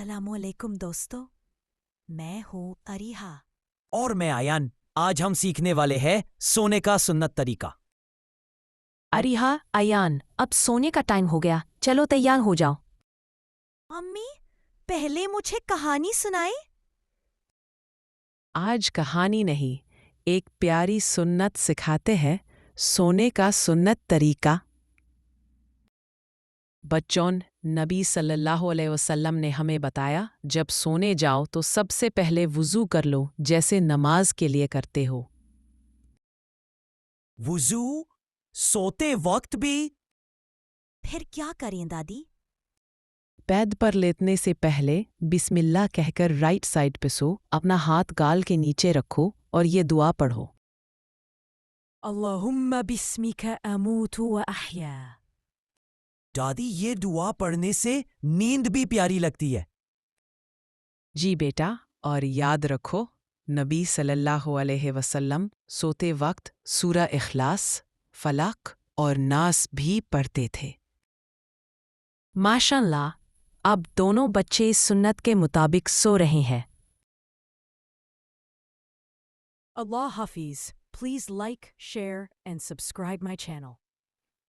السلام علیکم دوستو، میں ہوں اریحا اور میں آیان. آج ہم سیکھنے والے ہیں سونے کا سنت طریقہ. اریحا، ایان، اب سونے کا ٹائم ہو گیا، چلو تیار ہو جاؤ. امی پہلے مجھے کہانی سنائیں. آج کہانی نہیں، ایک پیاری سنت سکھاتے ہیں، سونے کا سنت طریقہ. بچوں، نبی صلی اللہ علیہ وسلم نے ہمیں بتایا جب سونے جاؤ تو سب سے پہلے وضو کر لو جیسے نماز کے لیے کرتے ہو. وضو سوتے وقت بھی؟ پھر کیا کریں دادی؟ پید پر لیٹنے سے پہلے بسم اللہ کہہ کر رائٹ سائڈ پہ سو، اپنا ہاتھ گال کے نیچے رکھو اور یہ دعا پڑھو. اللہم بسمک اموت و احیا. دادی یہ دعا پڑھنے سے نیند بھی پیاری لگتی ہے. جی بیٹا، اور یاد رکھو نبی صلی اللہ علیہ وسلم سوتے وقت سورہ اخلاص، فلق اور ناس بھی پڑھتے تھے. ماشاء اللہ، اب دونوں بچے اس سنت کے مطابق سو رہے ہیں. اللہ حافظ. Please like, share and subscribe my channel.